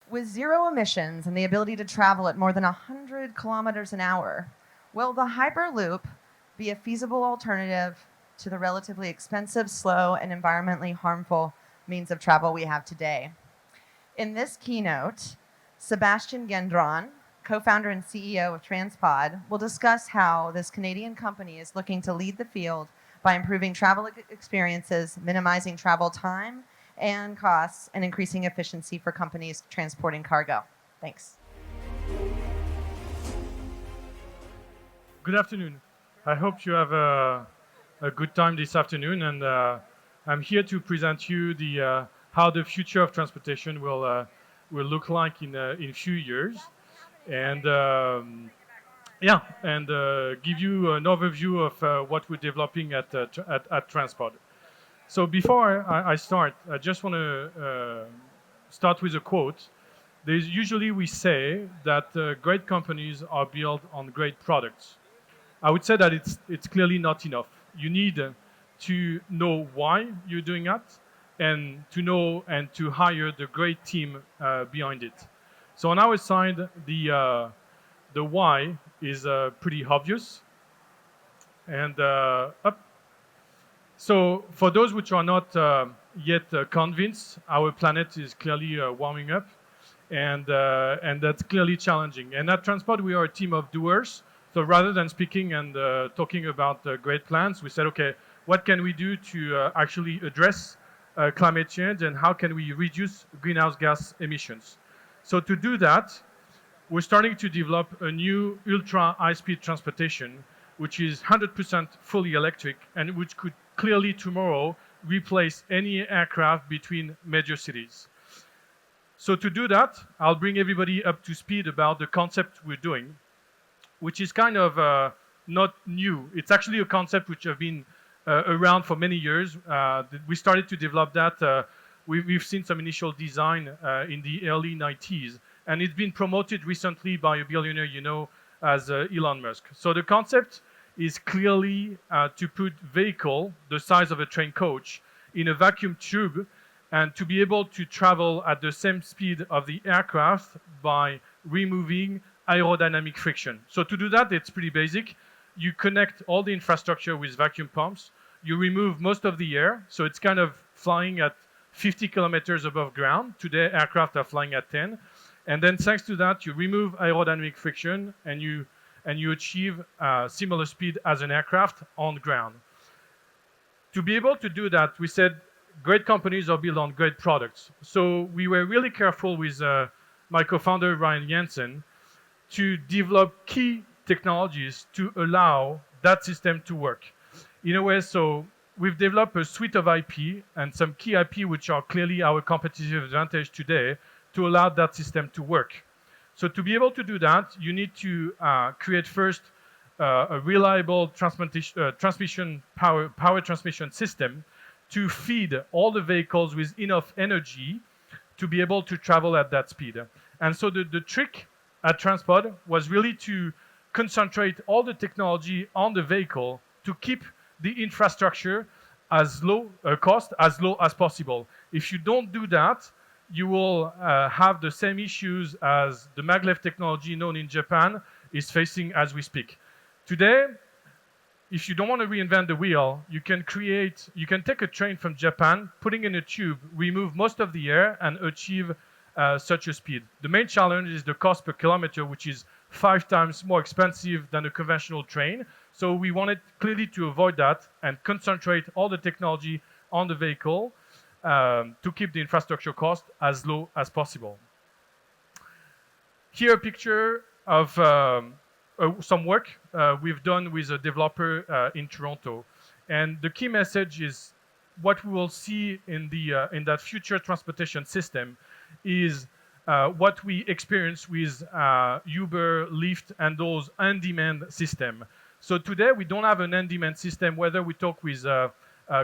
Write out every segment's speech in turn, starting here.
With zero emissions and the ability to travel at more than 100 kilometers an hour, will the hyperloop be a feasible alternative to the relatively expensive, slow, and environmentally harmful means of travel we have today? In this keynote, Sebastien Gendron, co-founder and CEO of TransPod, will discuss how this Canadian company is looking to lead the field by improving travel experiences, minimizing travel time and costs, and increasing efficiency for companies transporting cargo. Thanks. Good afternoon. I hope you have a good time this afternoon, and I'm here to present you how the future of transportation will look like in a few years, and give you an overview of what we're developing at TransPod. So before I start, I just want to start with a quote. Usually we say that great companies are built on great products. I would say that it's clearly not enough. You need to know why you're doing that, and to know and to hire the great team behind it. So on our side, the why is pretty obvious. And So for those which are not yet convinced, our planet is clearly warming up, and that's clearly challenging. And at TransPod, we are a team of doers. So rather than speaking and talking about great plans, we said, okay, what can we do to actually address climate change, and how can we reduce greenhouse gas emissions? So to do that, we're starting to develop a new ultra high-speed transportation, which is 100% fully electric, and which could clearly tomorrow replace any aircraft between major cities. So to do that, I'll bring everybody up to speed about the concept we're doing, which is kind of not new. It's actually a concept which has been around for many years. We started to develop that. We've seen some initial design in the early 90s, and it's been promoted recently by a billionaire you know as Elon Musk. So the concept is clearly to put vehicle the size of a train coach in a vacuum tube, and to be able to travel at the same speed of the aircraft by removing aerodynamic friction. So to do that, it's pretty basic. You connect all the infrastructure with vacuum pumps. You remove most of the air, so it's kind of flying at 50 kilometers above ground. Today, aircraft are flying at 10. And then thanks to that, you remove aerodynamic friction, and you achieve similar speed as an aircraft on ground. To be able to do that, we said great companies are built on great products. So we were really careful with my co-founder, Ryan Jensen, to develop key technologies to allow that system to work. In a way, so we've developed a suite of IP and some key IP which are clearly our competitive advantage today to allow that system to work. So to be able to do that, you need to create first a reliable transmission power transmission system to feed all the vehicles with enough energy to be able to travel at that speed. And so the trick at TransPod was really to concentrate all the technology on the vehicle to keep the infrastructure as low cost as low as possible. If you don't do that, you will have the same issues as the maglev technology known in Japan is facing as we speak. Today, if you don't want to reinvent the wheel, you can take a train from Japan, putting in a tube, remove most of the air, and achieve such a speed. The main challenge is the cost per kilometer, which is 5 times more expensive than a conventional train. So we wanted clearly to avoid that and concentrate all the technology on the vehicle to keep the infrastructure cost as low as possible. Here a picture of some work we've done with a developer in Toronto. And the key message is what we will see in that future transportation system is what we experience with Uber, Lyft, and those on-demand system. So today we don't have an on-demand system, whether we talk with a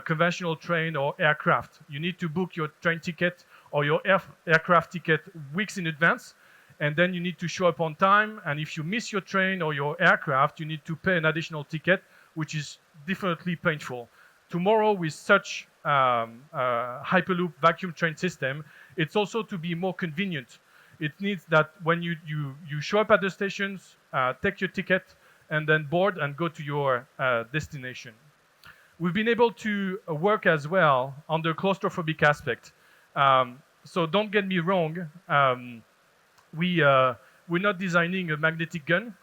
conventional train or aircraft. You need to book your train ticket or your aircraft ticket weeks in advance, and then you need to show up on time. And if you miss your train or your aircraft, you need to pay an additional ticket, which is definitely painful. Tomorrow, with such hyperloop vacuum train system, it's also to be more convenient. It needs that when you show up at the stations, take your ticket, and then board and go to your destination. We've been able to work as well on the claustrophobic aspect. So don't get me wrong, we're not designing a magnetic gun.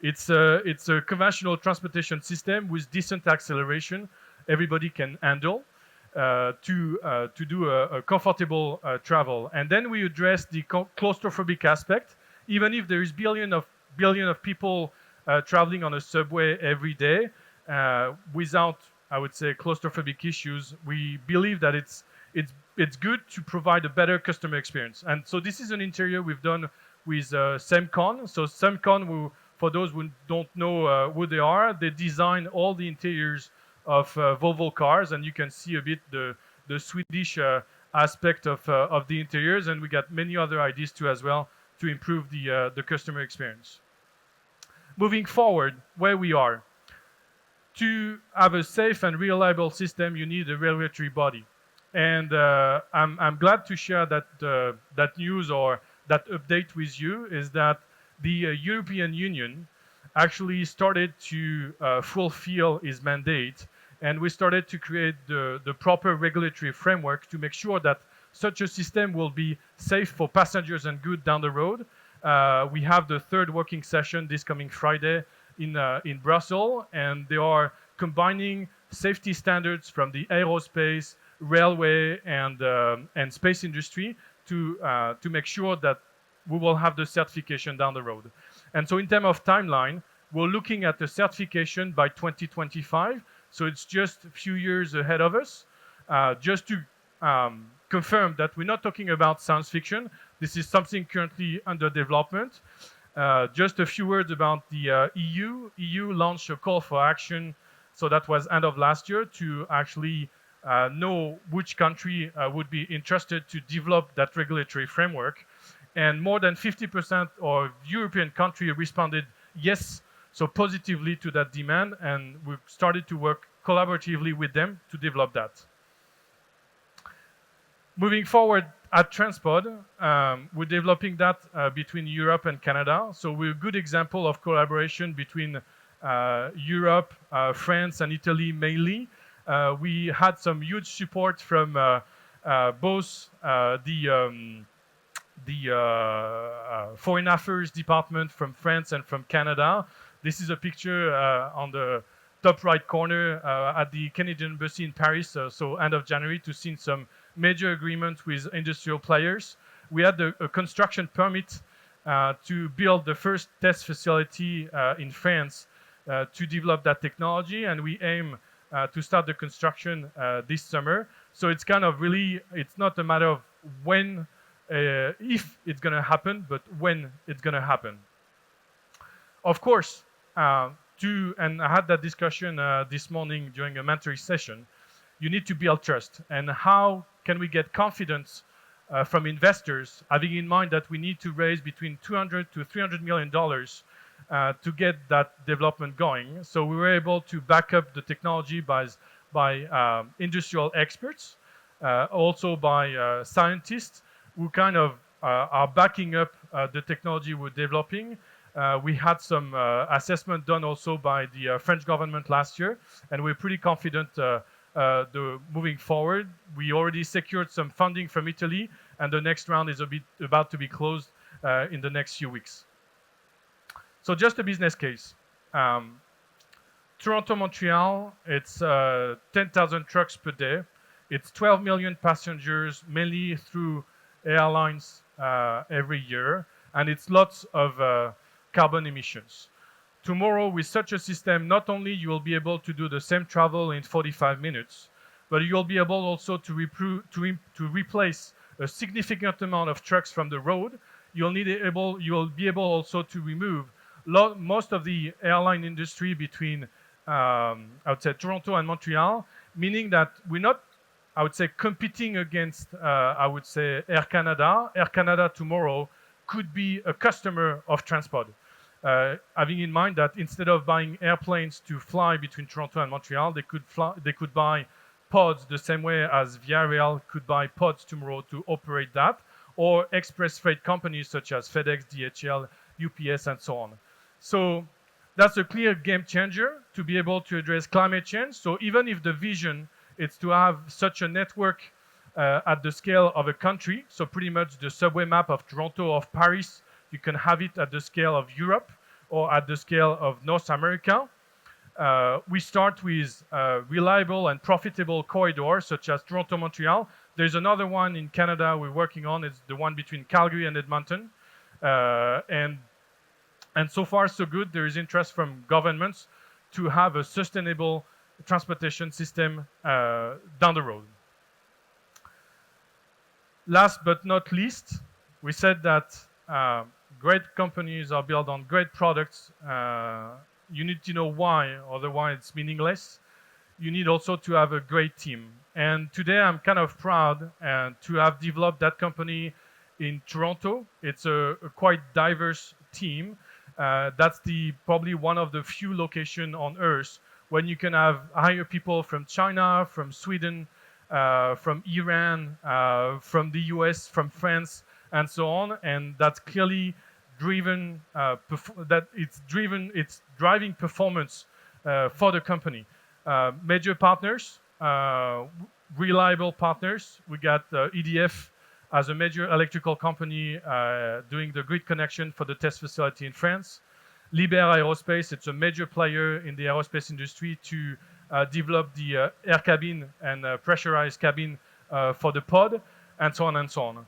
It's a conventional transportation system with decent acceleration everybody can handle to do a comfortable travel. And then we address the claustrophobic aspect. Even if there is billion of people traveling on a subway every day without, I would say, claustrophobic issues, we believe that it's good to provide a better customer experience. And so this is an interior we've done with Semcon. So Semcon, for those who don't know who they are, they design all the interiors of Volvo cars, and you can see a bit the Swedish aspect of the interiors, and we got many other ideas too as well to improve the customer experience. Moving forward, where we are. To have a safe and reliable system, you need a regulatory body. And I'm glad to share that news or that update with you, is that the European Union actually started to fulfill its mandate, and we started to create the proper regulatory framework to make sure that such a system will be safe for passengers and goods down the road. We have the third working session this coming Friday in Brussels, and they are combining safety standards from the aerospace, railway, and space industry to make sure that we will have the certification down the road. And so in terms of timeline, we're looking at the certification by 2025. So it's just a few years ahead of us. Just to confirm that we're not talking about science fiction. This is something currently under development. Just a few words about the EU. EU launched a call for action, so that was end of last year, to actually know which country would be interested to develop that regulatory framework. And more than 50% of European countries responded yes, so positively to that demand, and we've started to work collaboratively with them to develop that. Moving forward at TransPod, we're developing that between Europe and Canada. So we're a good example of collaboration between Europe, France, and Italy mainly. We had some huge support from both the Foreign Affairs Department from France and from Canada. This is a picture on the top right corner at the Canadian Embassy in Paris, so end of January, to see some major agreements with industrial players. We had a construction permit to build the first test facility in France to develop that technology, and we aim to start the construction this summer. So it's kind of really, it's not a matter of when, if it's going to happen, but when it's going to happen. Of course, and I had that discussion this morning during a mentoring session, you need to build trust. And how can we get confidence from investors, having in mind that we need to raise between $200 to $300 million to get that development going? So we were able to back up the technology by industrial experts, also by scientists who kind of are backing up the technology we're developing. We had some assessment done also by the French government last year, and we're pretty confident moving forward. We already secured some funding from Italy, and the next round is about to be closed in the next few weeks. So just a business case. Toronto, Montreal, it's 10,000 trucks per day. It's 12 million passengers, mainly through airlines every year, and it's lots of carbon emissions. Tomorrow, with such a system, not only you will be able to do the same travel in 45 minutes, but you'll be able also to replace a significant amount of trucks from the road. You'll be able also to remove most of the airline industry between, I would say, Toronto and Montreal, meaning that we're not, I would say, competing against, I would say, Air Canada. Air Canada tomorrow could be a customer of TransPod. Having in mind that instead of buying airplanes to fly between Toronto and Montreal, they could buy pods the same way as Via Rail could buy pods tomorrow to operate that, or express freight companies such as FedEx, DHL, UPS, and so on. So that's a clear game changer to be able to address climate change. So even if the vision is to have such a network at the scale of a country, so pretty much the subway map of Toronto or of Paris, you can have it at the scale of Europe or at the scale of North America. We start with reliable and profitable corridors such as Toronto-Montreal. There's another one in Canada we're working on. It's the one between Calgary and Edmonton. And so far, so good. There is interest from governments to have a sustainable transportation system down the road. Last but not least, we said that great companies are built on great products. You need to know why, otherwise it's meaningless. You need also to have a great team. And today I'm kind of proud to have developed that company in Toronto. It's a quite diverse team. That's probably one of the few locations on Earth when you can hire people from China, from Sweden, from Iran, from the US, from France, and so on. And that's clearly driven, it's driving performance for the company. Major partners, reliable partners. We got EDF as a major electrical company doing the grid connection for the test facility in France. Liber Aerospace, it's a major player in the aerospace industry to develop the air cabin and pressurized cabin for the pod, and so on and so on.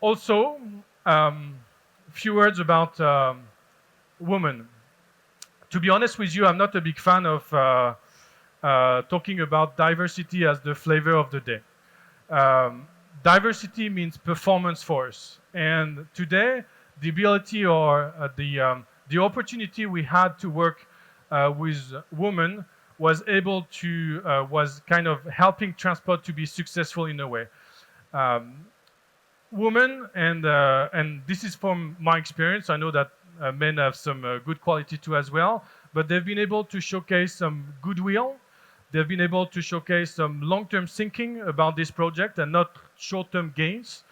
Also, a few words about women. To be honest with you, I'm not a big fan of talking about diversity as the flavor of the day. Diversity means performance for us. And today, the ability or the opportunity we had to work with women was kind of helping TransPod to be successful in a way. Women, and this is from my experience, I know that men have some good quality too as well, but they've been able to showcase some goodwill. They've been able to showcase some long-term thinking about this project and not short-term gains.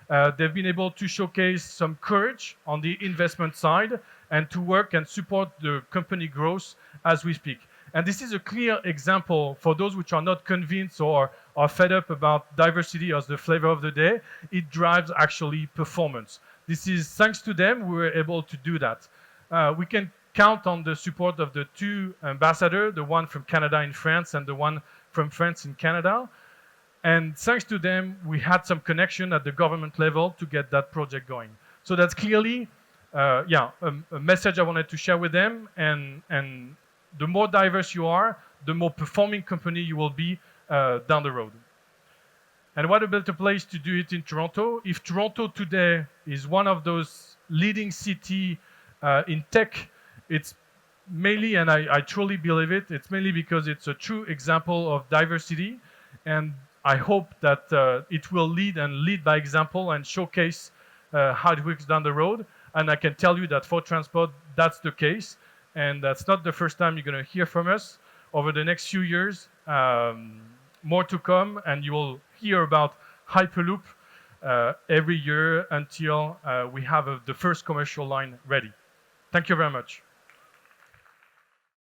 They've been able to showcase some courage on the investment side and to work and support the company growth as we speak. And this is a clear example for those which are not convinced or are fed up about diversity as the flavor of the day. It drives actually performance. This is thanks to them we were able to do that. We can count on the support of the two ambassadors, the one from Canada in France and the one from France in Canada. And thanks to them, we had some connection at the government level to get that project going. So that's clearly, a message I wanted to share with them. And the more diverse you are, the more performing company you will be down the road. And what a better place to do it in Toronto. If Toronto today is one of those leading cities in tech, it's mainly, and I truly believe it, it's mainly because it's a true example of diversity. And I hope that it will lead by example and showcase how it works down the road. And I can tell you that for TransPod, that's the case. And that's not the first time you're going to hear from us. Over the next few years, more to come, and you will hear about hyperloop every year until we have the first commercial line ready. Thank you very much.